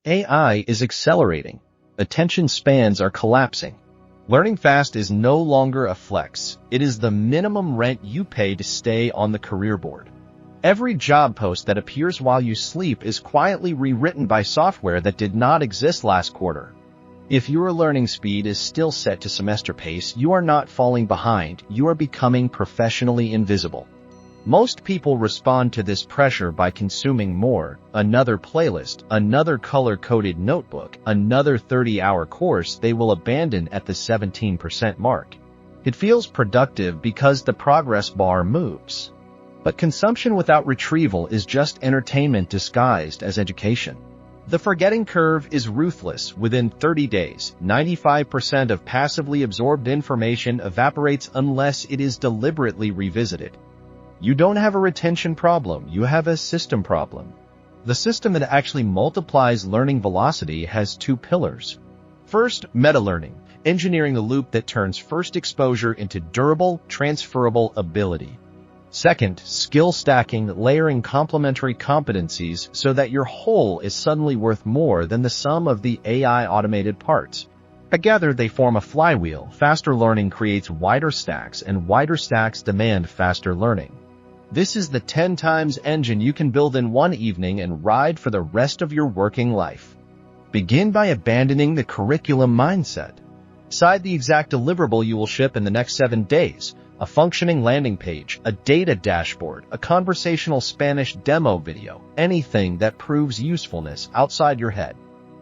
AI is accelerating. Attention spans are collapsing. Learning fast is no longer a flex. It is the minimum rent you pay to stay on the career board. Every job post that appears while you sleep is quietly rewritten by software that did not exist last quarter. If your learning speed is still set to semester pace, you are not falling behind, you are becoming professionally invisible. Most people respond to this pressure by consuming more, another playlist, another color-coded notebook, another 30-hour course they will abandon at the 17% mark. It feels productive because the progress bar moves. But consumption without retrieval is just entertainment disguised as education. The forgetting curve is ruthless. Within 30 days, 95% of passively absorbed information evaporates unless it is deliberately revisited. You don't have a retention problem, you have a system problem. The system that actually multiplies learning velocity has two pillars. First, meta-learning, engineering the loop that turns first exposure into durable, transferable ability. Second, skill stacking, layering complementary competencies so that your whole is suddenly worth more than the sum of the AI automated parts. Together, they form a flywheel. Faster learning creates wider stacks, and wider stacks demand faster learning. This is the 10 times engine you can build in one evening and ride for the rest of your working life. Begin by abandoning the curriculum mindset. Decide the exact deliverable you will ship in the next 7 days. A functioning landing page, a data dashboard, a conversational Spanish demo video, anything that proves usefulness outside your head.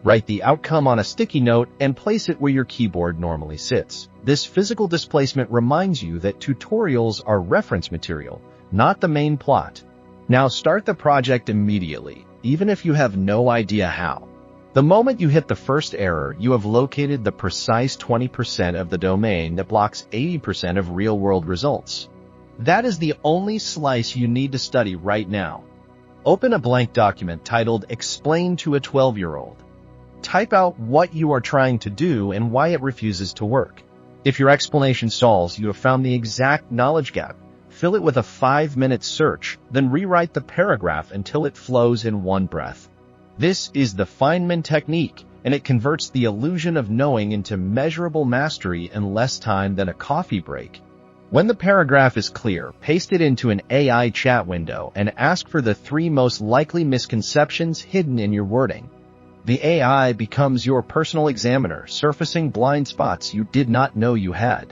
Write the outcome on a sticky note and place it where your keyboard normally sits. This physical displacement reminds you that tutorials are reference material, not the main plot. Now start the project immediately, even if you have no idea how. The moment you hit the first error, you have located the precise 20% of the domain that blocks 80% of real-world results. That is the only slice you need to study right now. Open a blank document titled Explain to a 12-year-old. Type out what you are trying to do and why it refuses to work. If your explanation stalls, you have found the exact knowledge gap. Fill it with a 5-minute search, then rewrite the paragraph until it flows in one breath. This is the Feynman technique, and it converts the illusion of knowing into measurable mastery in less time than a coffee break. When the paragraph is clear, paste it into an AI chat window and ask for the 3 most likely misconceptions hidden in your wording. The AI becomes your personal examiner, surfacing blind spots you did not know you had.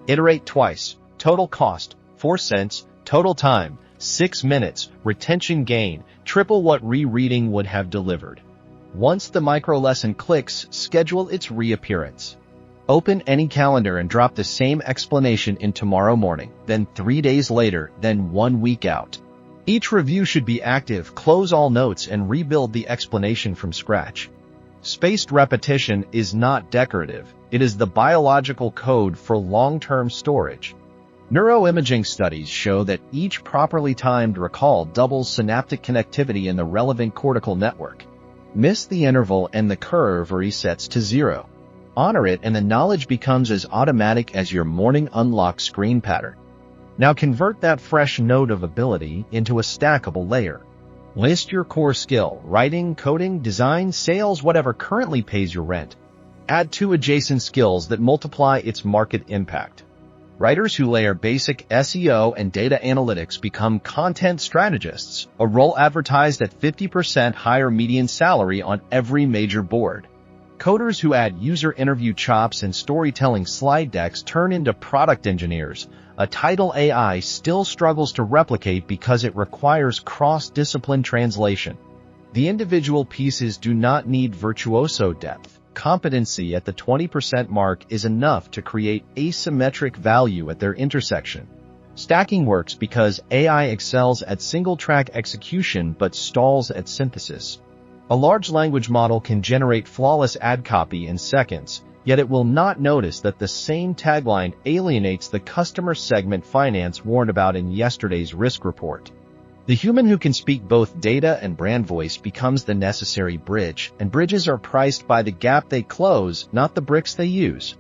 Iterate twice. Total cost, 4 cents. Total time, 6 minutes. Retention gain, triple what rereading would have delivered. Once the micro-lesson clicks, schedule its reappearance. Open any calendar and drop the same explanation in tomorrow morning, then 3 days later, then 1 week out. Each review should be active. Close all notes and rebuild the explanation from scratch. Spaced repetition is not decorative. It is the biological code for long-term storage. Neuroimaging studies show that each properly timed recall doubles synaptic connectivity in the relevant cortical network. Miss the interval and the curve resets to 0. Honor it and the knowledge becomes as automatic as your morning unlock screen pattern. Now convert that fresh node of ability into a stackable layer. List your core skill, writing, coding, design, sales, whatever currently pays your rent. Add 2 adjacent skills that multiply its market impact. Writers who layer basic SEO and data analytics become content strategists, a role advertised at 50% higher median salary on every major board. Coders who add user interview chops and storytelling slide decks turn into product engineers, a title AI still struggles to replicate because it requires cross-discipline translation. The individual pieces do not need virtuoso depth. Competency at the 20% mark is enough to create asymmetric value at their intersection. Stacking works because AI excels at single-track execution but stalls at synthesis. A large language model can generate flawless ad copy in seconds, yet it will not notice that the same tagline alienates the customer segment finance warned about in yesterday's risk report. The human who can speak both data and brand voice becomes the necessary bridge, and bridges are priced by the gap they close, not the bricks they use.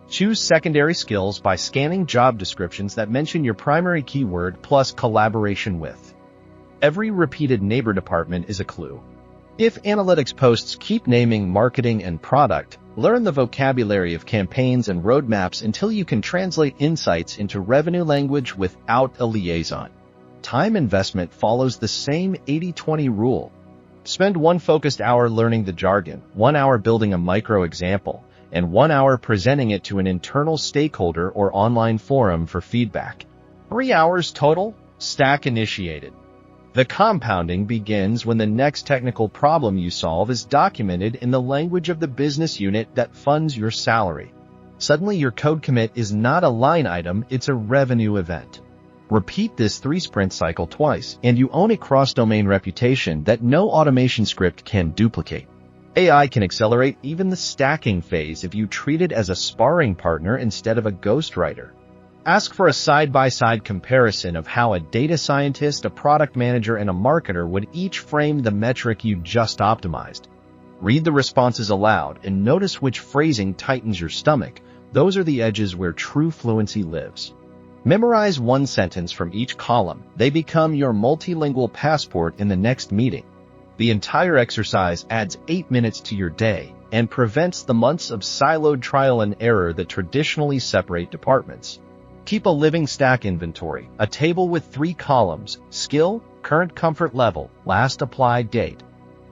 Choose secondary skills by scanning job descriptions that mention your primary keyword plus collaboration with. Every repeated neighbor department is a clue. If analytics posts keep naming marketing and product, learn the vocabulary of campaigns and roadmaps until you can translate insights into revenue language without a liaison. Time investment follows the same 80-20 rule. Spend 1 focused hour learning the jargon, 1 hour building a micro example, and 1 hour presenting it to an internal stakeholder or online forum for feedback. 3 hours total, stack initiated. The compounding begins when the next technical problem you solve is documented in the language of the business unit that funds your salary. Suddenly your code commit is not a line item, it's a revenue event. Repeat this 3-sprint cycle twice, and you own a cross-domain reputation that no automation script can duplicate. AI can accelerate even the stacking phase if you treat it as a sparring partner instead of a ghostwriter. Ask for a side-by-side comparison of how a data scientist, a product manager, and a marketer would each frame the metric you just optimized. Read the responses aloud and notice which phrasing tightens your stomach. Those are the edges where true fluency lives. Memorize 1 sentence from each column. They become your multilingual passport in the next meeting. The entire exercise adds 8 minutes to your day and prevents the months of siloed trial and error that traditionally separate departments. Keep a living stack inventory, a table with 3 columns: skill, current comfort level, last applied date.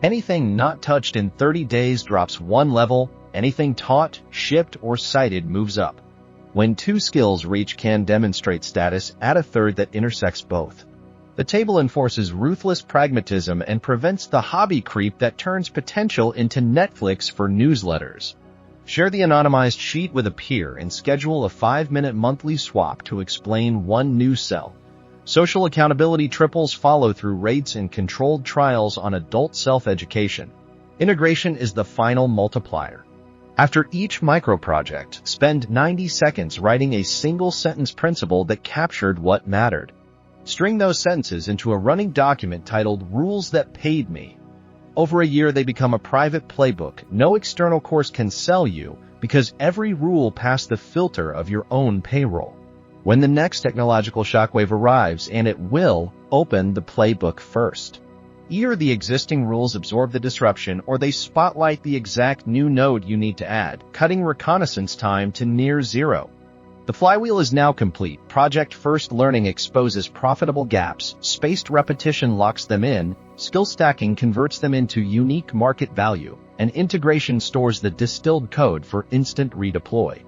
Anything not touched in 30 days drops 1 level, anything taught, shipped, or cited moves up. When 2 skills reach can demonstrate status, add a third that intersects both. The table enforces ruthless pragmatism and prevents the hobby creep that turns potential into Netflix for newsletters. Share the anonymized sheet with a peer and schedule a 5-minute monthly swap to explain 1 new cell. Social accountability triples follow-through rates and controlled trials on adult self-education. Integration is the final multiplier. After each micro-project, spend 90 seconds writing a single-sentence principle that captured what mattered. String those sentences into a running document titled Rules That Paid Me. Over a year, they become a private playbook no external course can sell you because every rule passed the filter of your own payroll. When the next technological shockwave arrives, and it will, open the playbook first. Either the existing rules absorb the disruption or they spotlight the exact new node you need to add, cutting reconnaissance time to near 0. The flywheel is now complete. Project-first learning exposes profitable gaps, spaced repetition locks them in, skill stacking converts them into unique market value, and integration stores the distilled code for instant redeploy.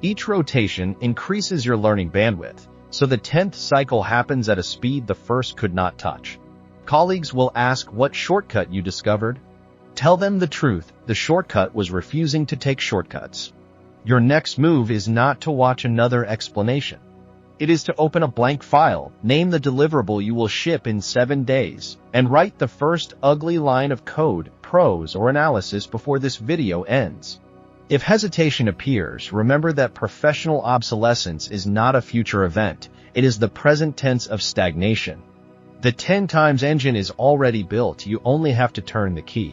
Each rotation increases your learning bandwidth, so the 10th cycle happens at a speed the first could not touch. Colleagues will ask what shortcut you discovered. Tell them the truth, the shortcut was refusing to take shortcuts. Your next move is not to watch another explanation. It is to open a blank file, name the deliverable you will ship in 7 days, and write the first ugly line of code, prose, or analysis before this video ends. If hesitation appears, remember that professional obsolescence is not a future event. It is the present tense of stagnation. The 10 times engine is already built, you only have to turn the key.